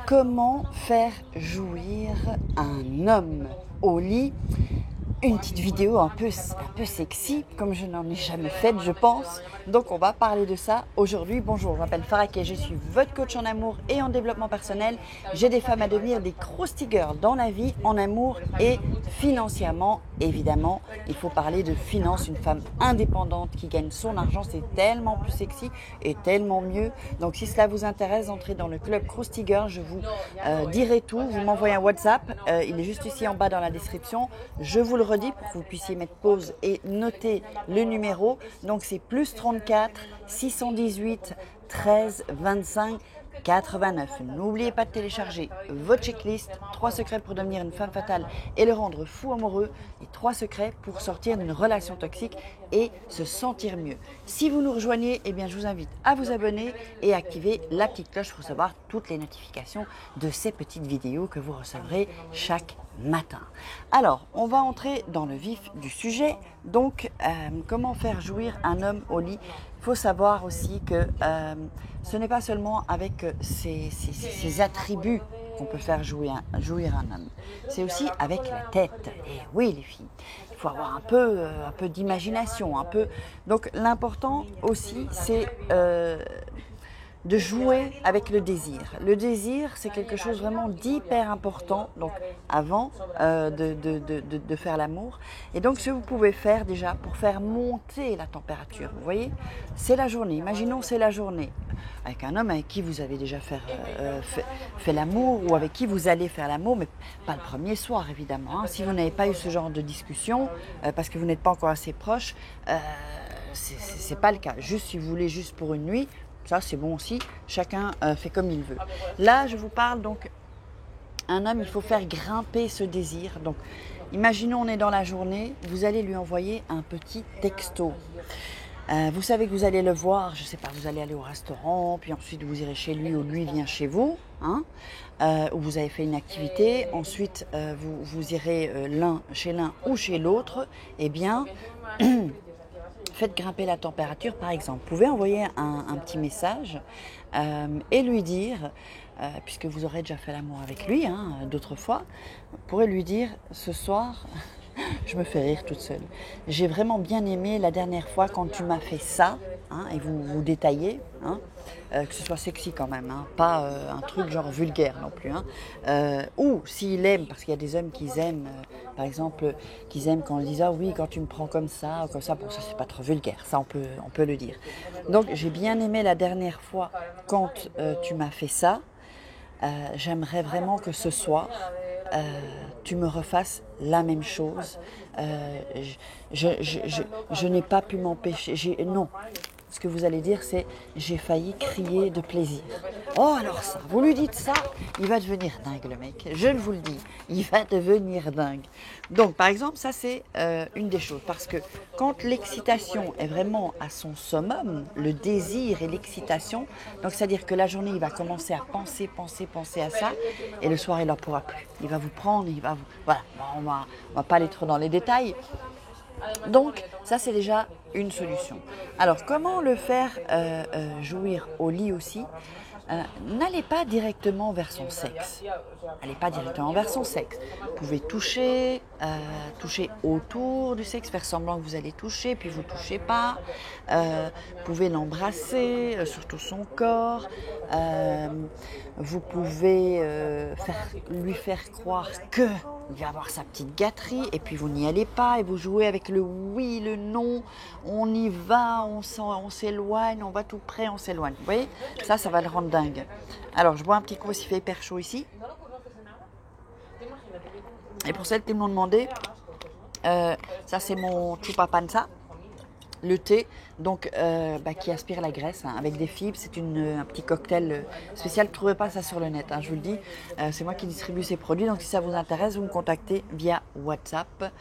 Comment faire jouir un homme au lit? Une petite vidéo un peu sexy, comme je n'en ai jamais faite, je pense. Donc, on va parler de ça aujourd'hui. Bonjour, je m'appelle Farah et je suis votre coach en amour et en développement personnel. J'ai des femmes à devenir des crusty girls dans la vie, en amour et financièrement. Évidemment, il faut parler de finance. Une femme indépendante qui gagne son argent, c'est tellement plus sexy et tellement mieux. Donc, si cela vous intéresse, entrez dans le club Crusty Girl. Je vous dirai tout. Vous m'envoyez un WhatsApp. Il est juste ici en bas dans la description. Je vous le redis pour que vous puissiez mettre pause et noter le numéro. Donc c'est plus 34 618 13 25 89. N'oubliez pas de télécharger votre checklist, 3 secrets pour devenir une femme fatale et le rendre fou amoureux, et 3 secrets pour sortir d'une relation toxique et se sentir mieux. Si vous nous rejoignez, eh bien, je vous invite à vous abonner et activer la petite cloche pour recevoir toutes les notifications de ces petites vidéos que vous recevrez chaque matin. Alors, on va entrer dans le vif du sujet. Donc, comment faire jouir un homme au lit? Il faut savoir aussi que ce n'est pas seulement avec ses attributs qu'on peut faire jouir un homme. C'est aussi avec la tête. Et oui, les filles, il faut avoir un peu d'imagination, un peu. Donc, l'important aussi, c'est de jouer avec le désir. Le désir, c'est quelque chose vraiment d'hyper important, donc avant de faire l'amour. Et donc, ce que vous pouvez faire déjà pour faire monter la température, vous voyez, c'est la journée. Imaginons, c'est la journée. Avec un homme avec qui vous avez déjà fait l'amour ou avec qui vous allez faire l'amour, mais pas le premier soir, évidemment. Hein. Si vous n'avez pas eu ce genre de discussion, parce que vous n'êtes pas encore assez proche, c'est pas le cas. Juste si vous voulez, juste pour une nuit, ça, c'est bon aussi. Chacun fait comme il veut. Là, je vous parle donc, un homme, il faut faire grimper ce désir. Donc, imaginons, on est dans la journée, vous allez lui envoyer un petit texto. Vous savez que vous allez le voir, je ne sais pas, vous allez aller au restaurant, puis ensuite vous irez chez lui ou lui vient chez vous, hein, où vous avez fait une activité. Ensuite, vous irez chez l'un ou chez l'autre. Eh bien, faites grimper la température, par exemple. Vous pouvez envoyer un petit message et lui dire, puisque vous aurez déjà fait l'amour avec lui d'autres fois, vous pourrez lui dire, ce soir, je me fais rire toute seule. J'ai vraiment bien aimé la dernière fois quand tu m'as fait ça, et vous détaillez, que ce soit sexy quand même, pas un truc genre vulgaire non plus. Ou s'il aime, parce qu'il y a des hommes qui aiment, par exemple, qu'ils aiment quand on dit ah oui, quand tu me prends comme ça, bon ça c'est pas trop vulgaire, ça on peut le dire. Donc j'ai bien aimé la dernière fois quand tu m'as fait ça. J'aimerais vraiment que ce soir, tu me refasses la même chose. Je n'ai pas pu m'empêcher. Non. Ce que vous allez dire, c'est j'ai failli crier de plaisir. Oh, alors ça, vous lui dites ça, il va devenir dingue, le mec. Je vous le dis, il va devenir dingue. Donc, par exemple, ça, c'est une des choses. Parce que quand l'excitation est vraiment à son summum, le désir et l'excitation, donc c'est-à-dire que la journée, il va commencer à penser à ça, et le soir, il n'en pourra plus. Il va vous prendre, Voilà, on va pas aller trop dans les détails. Donc, ça, c'est déjà une solution. Alors, comment le faire jouir au lit aussi? N'allez pas directement vers son sexe. N'allez pas directement vers son sexe. Vous pouvez toucher autour du sexe, faire semblant que vous allez toucher, puis vous ne touchez pas. Vous pouvez l'embrasser, surtout son corps. Vous pouvez lui faire croire que il va avoir sa petite gâterie, et puis vous n'y allez pas, et vous jouez avec le oui, le non, on y va, on s'éloigne, on va tout près, on s'éloigne. Vous voyez, ça va le rendre dingue. Alors, je bois un petit coup, il fait hyper chaud ici. Et pour celles qui m'ont demandé, ça c'est mon chupapanza, le thé, donc qui aspire la graisse avec des fibres. C'est un petit cocktail spécial. Ne trouvez pas ça sur le net, je vous le dis. C'est moi qui distribue ces produits. Donc si ça vous intéresse, vous me contactez via WhatsApp.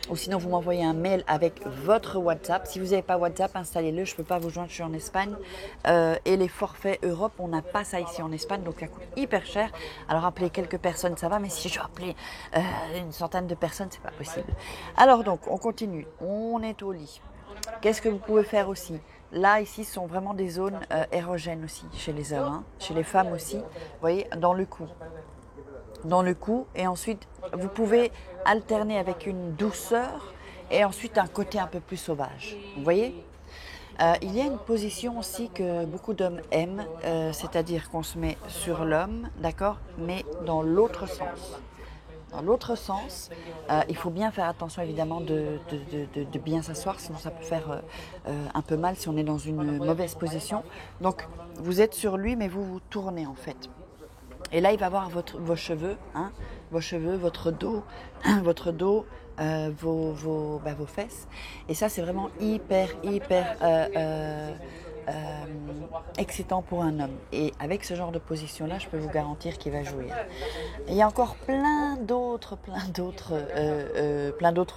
Ou sinon, vous m'envoyez un mail avec votre WhatsApp. Si vous n'avez pas WhatsApp, installez-le. Je ne peux pas vous joindre, je suis en Espagne. Et les forfaits Europe, on n'a pas ça ici en Espagne, donc ça coûte hyper cher. Alors, appeler quelques personnes, ça va, mais si je dois appeler une centaine de personnes, c'est pas possible. Alors, donc, on continue. On est au lit. Qu'est-ce que vous pouvez faire aussi? là, ici, ce sont vraiment des zones érogènes aussi chez les hommes, hein, chez les femmes aussi. Vous voyez, dans le cou. Dans le cou. Et ensuite, vous pouvez alterner avec une douceur et ensuite un côté un peu plus sauvage. Vous voyez? Il y a une position aussi que beaucoup d'hommes aiment, c'est-à-dire qu'on se met sur l'homme, d'accord, mais dans l'autre sens. Dans l'autre sens, il faut bien faire attention évidemment de bien s'asseoir, sinon ça peut faire un peu mal si on est dans une mauvaise position. Donc vous êtes sur lui, mais vous vous tournez en fait. Et là, il va voir vos cheveux, hein, votre dos, vos fesses. Et ça, c'est vraiment hyper excitant pour un homme. Et avec ce genre de position-là, je peux vous garantir qu'il va jouir. Il y a encore plein d'autres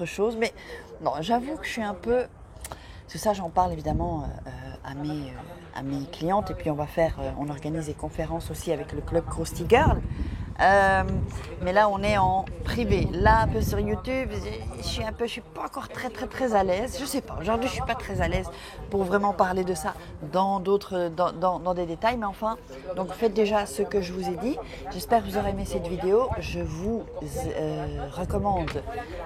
choses. Mais non, j'avoue que je suis un peu... C'est ça, j'en parle évidemment à mes clientes. Et puis on organise des conférences aussi avec le club Krusty Girl. Mais là, on est en privé. Là, un peu sur YouTube, je suis pas encore très à l'aise. Je sais pas. Aujourd'hui, je suis pas très à l'aise pour vraiment parler de ça dans des détails. Mais enfin, donc faites déjà ce que je vous ai dit. J'espère que vous aurez aimé cette vidéo. Je vous recommande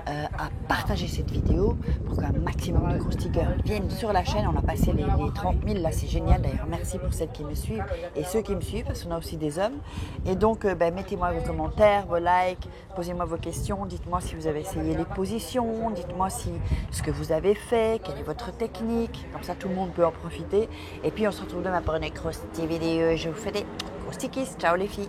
à partager cette vidéo pour qu'un maximum de Krusty Girls viennent sur la chaîne. On a passé les 30 000. Là, c'est génial. D'ailleurs, merci pour celles qui me suivent et ceux qui me suivent parce qu'on a aussi des hommes. Et donc, mettez-moi vos commentaires, vos likes, posez-moi vos questions, dites-moi si vous avez essayé les positions, dites-moi ce que vous avez fait, quelle est votre technique, comme ça tout le monde peut en profiter. Et puis on se retrouve demain pour une Krusty vidéo. Je vous fais des Krusty Kiss, ciao les filles.